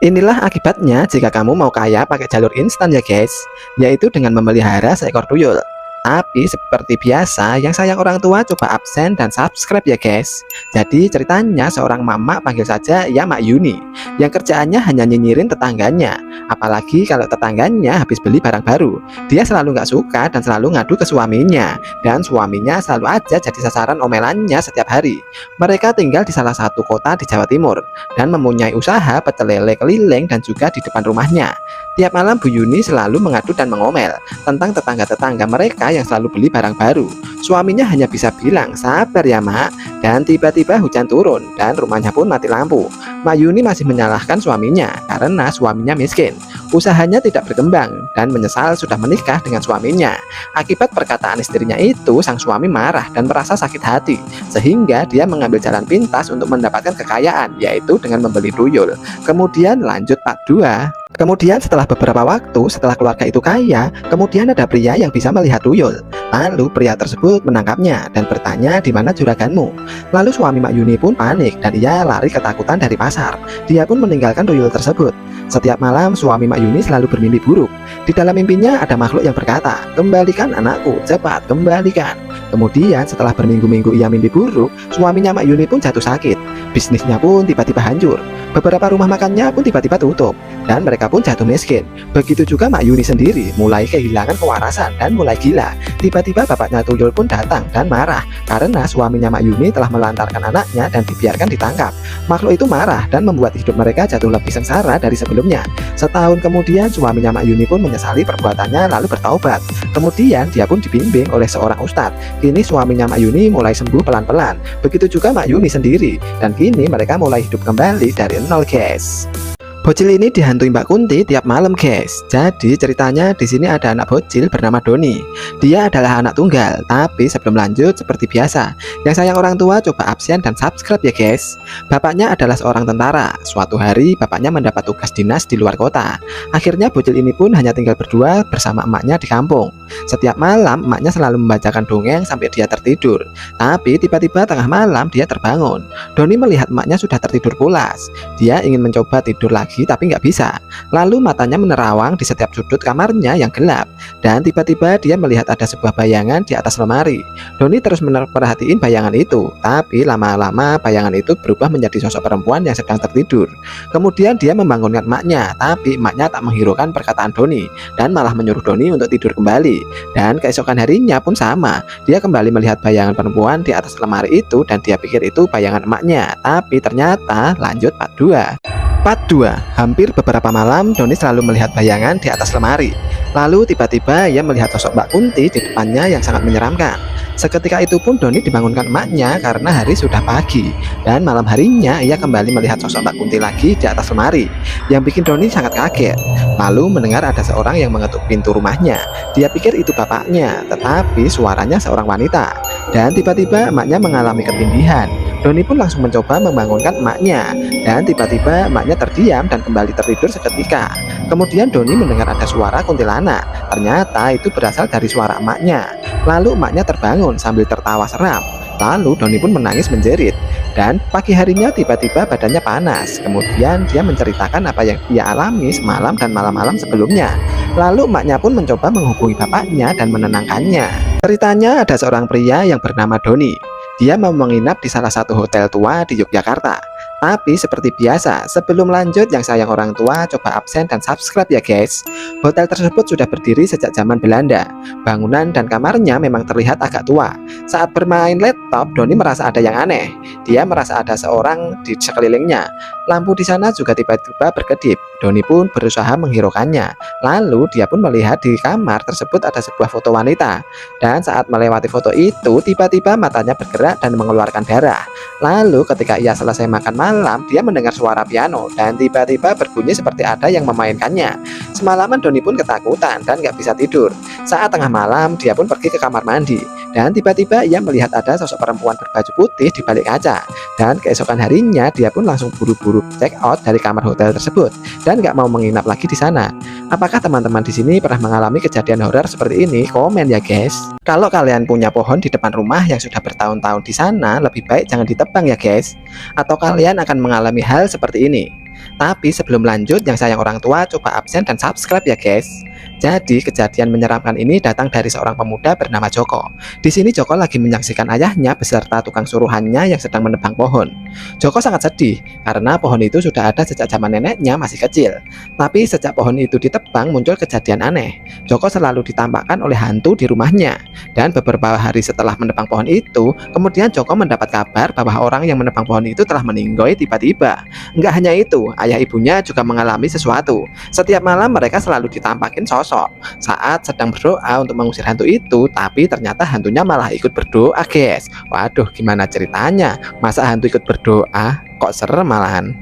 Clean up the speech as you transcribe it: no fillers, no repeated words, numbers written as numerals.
Inilah akibatnya jika kamu mau kaya pakai jalur instan ya guys, yaitu dengan memelihara seekor tuyul. Tapi seperti biasa, yang sayang orang tua coba absen dan subscribe ya guys. Jadi ceritanya seorang mama, panggil saja ya Mak Yuni, yang kerjaannya hanya nyinyirin tetangganya. Apalagi kalau tetangganya habis beli barang baru, dia selalu nggak suka dan selalu ngadu ke suaminya. Dan suaminya selalu aja jadi sasaran omelannya setiap hari. Mereka tinggal di salah satu kota di Jawa Timur dan mempunyai usaha pecel lele keliling dan juga di depan rumahnya. Tiap malam Bu Yuni selalu mengadu dan mengomel tentang tetangga-tetangga mereka yang selalu beli barang baru. Suaminya hanya bisa bilang, "Sabar ya Mak." Dan tiba-tiba hujan turun dan rumahnya pun mati lampu. Mak Yuni masih menyalahkan suaminya karena suaminya miskin. Usahanya tidak berkembang dan menyesal sudah menikah dengan suaminya. Akibat perkataan istrinya itu, sang suami marah dan merasa sakit hati, sehingga dia mengambil jalan pintas untuk mendapatkan kekayaan, yaitu dengan membeli tuyul. Kemudian lanjut part 2. Kemudian setelah beberapa waktu, setelah keluarga itu kaya, kemudian ada pria yang bisa melihat tuyul. Lalu pria tersebut menangkapnya dan bertanya, "Di mana juraganmu?" Lalu suami Mak Yuni pun panik dan ia lari ketakutan dari pasar. Dia pun meninggalkan tuyul tersebut. Setiap malam suami Mak Yuni selalu bermimpi buruk. Di dalam mimpinya ada makhluk yang berkata, "Kembalikan anakku, cepat kembalikan." Kemudian setelah berminggu-minggu ia mimpi buruk, suaminya Mak Yuni pun jatuh sakit. Bisnisnya pun tiba-tiba hancur. Beberapa rumah makannya pun tiba-tiba tutup dan mereka pun jatuh miskin. Begitu juga Mak Yuni sendiri mulai kehilangan kewarasan dan mulai gila. Tiba-tiba bapaknya tuyul pun datang dan marah karena suaminya Mak Yuni telah melantarkan anaknya dan dibiarkan ditangkap. Makhluk itu marah dan membuat hidup mereka jatuh lebih sengsara dari sebelumnya. Setahun kemudian suaminya Mak Yuni pun menyesali perbuatannya lalu bertaubat. Kemudian dia pun dibimbing oleh seorang ustadz. Kini suaminya Mak Yuni mulai sembuh pelan-pelan. Begitu juga Mak Yuni sendiri, dan kini mereka mulai hidup kembali dari nol guys. Bocil ini dihantui Mbak Kunti tiap malam guys. Jadi ceritanya di sini ada anak bocil bernama Doni. Dia adalah anak tunggal, tapi sebelum lanjut seperti biasa, yang sayang orang tua coba absen dan subscribe ya guys. Bapaknya adalah seorang tentara. Suatu hari bapaknya mendapat tugas dinas di luar kota. Akhirnya bocil ini pun hanya tinggal berdua bersama emaknya di kampung. Setiap malam emaknya selalu membacakan dongeng sampai dia tertidur. Tapi tiba-tiba tengah malam dia terbangun. Doni melihat emaknya sudah tertidur pulas. Dia ingin mencoba tidur lagi tapi nggak bisa. Lalu matanya menerawang di setiap sudut kamarnya yang gelap. Dan tiba-tiba dia melihat ada sebuah bayangan di atas lemari. Doni terus memperhatiin bayangan itu. Tapi lama-lama bayangan itu berubah menjadi sosok perempuan yang sedang tertidur. Kemudian dia membangunkan emaknya. Tapi emaknya tak menghiraukan perkataan Doni dan malah menyuruh Doni untuk tidur kembali. Dan keesokan harinya pun sama. Dia kembali melihat bayangan perempuan di atas lemari itu dan dia pikir itu bayangan emaknya. Tapi ternyata lanjut part 2. Part 2. Hampir beberapa malam Doni selalu melihat bayangan di atas lemari. Lalu tiba-tiba ia melihat sosok Mbak Kunti di depannya yang sangat menyeramkan. Seketika itu pun Doni dibangunkan emaknya karena hari sudah pagi. Dan malam harinya ia kembali melihat sosok Mbak Kunti lagi di atas lemari, yang bikin Doni sangat kaget. Lalu mendengar ada seorang yang mengetuk pintu rumahnya. Dia pikir itu bapaknya, tetapi suaranya seorang wanita. Dan tiba-tiba emaknya mengalami ketindihan. Doni pun langsung mencoba membangunkan emaknya. Dan tiba-tiba emaknya terdiam dan kembali tertidur seketika. Kemudian Doni mendengar ada suara kuntilanak. Ternyata itu berasal dari suara emaknya. Lalu emaknya terbangun sambil tertawa seram. Lalu Doni pun menangis menjerit. Dan pagi harinya tiba-tiba badannya panas. Kemudian dia menceritakan apa yang ia alami semalam dan malam-malam sebelumnya. Lalu emaknya pun mencoba menghubungi bapaknya dan menenangkannya. Ceritanya ada seorang pria yang bernama Doni. Dia mau menginap di salah satu hotel tua di Yogyakarta. Tapi seperti biasa, sebelum lanjut yang sayang orang tua coba absen dan subscribe ya guys. Hotel tersebut sudah berdiri sejak zaman Belanda. Bangunan dan kamarnya memang terlihat agak tua. Saat bermain laptop, Doni merasa ada yang aneh. Dia merasa ada seorang di sekelilingnya. Lampu di sana juga tiba-tiba berkedip. Doni pun berusaha menghiraukannya. Lalu dia pun melihat di kamar tersebut ada sebuah foto wanita. Dan saat melewati foto itu, tiba-tiba matanya bergerak dan mengeluarkan darah. Lalu ketika ia selesai makan malam, dia mendengar suara piano dan tiba-tiba berbunyi seperti ada yang memainkannya. Semalaman Doni pun ketakutan dan nggak bisa tidur. Saat tengah malam, dia pun pergi ke kamar mandi dan tiba-tiba ia melihat ada sosok perempuan berbaju putih di balik kaca. Dan keesokan harinya, dia pun langsung buru-buru check out dari kamar hotel tersebut dan nggak mau menginap lagi di sana. Apakah teman-teman di sini pernah mengalami kejadian horor seperti ini? Komen ya guys. Kalau kalian punya pohon di depan rumah yang sudah bertahun-tahun di sana, lebih baik jangan ditebang ya guys. Atau kalian akan mengalami hal seperti ini. Tapi sebelum lanjut, yang sayang orang tua coba absen dan subscribe ya guys. Jadi kejadian menyeramkan ini datang dari seorang pemuda bernama Joko. Di sini Joko lagi menyaksikan ayahnya beserta tukang suruhannya yang sedang menebang pohon. Joko sangat sedih karena pohon itu sudah ada sejak zaman neneknya masih kecil. Tapi sejak pohon itu ditebang muncul kejadian aneh. Joko selalu ditampakkan oleh hantu di rumahnya. Dan beberapa hari setelah menebang pohon itu, kemudian Joko mendapat kabar bahwa orang yang menebang pohon itu telah meninggoy tiba-tiba. Enggak hanya itu, ayah ibunya juga mengalami sesuatu. Setiap malam mereka selalu ditampakin sosok saat sedang berdoa untuk mengusir hantu itu, tapi ternyata hantunya malah ikut berdoa guys. Waduh, gimana ceritanya? Masa hantu ikut berdoa? Kok serem malahan?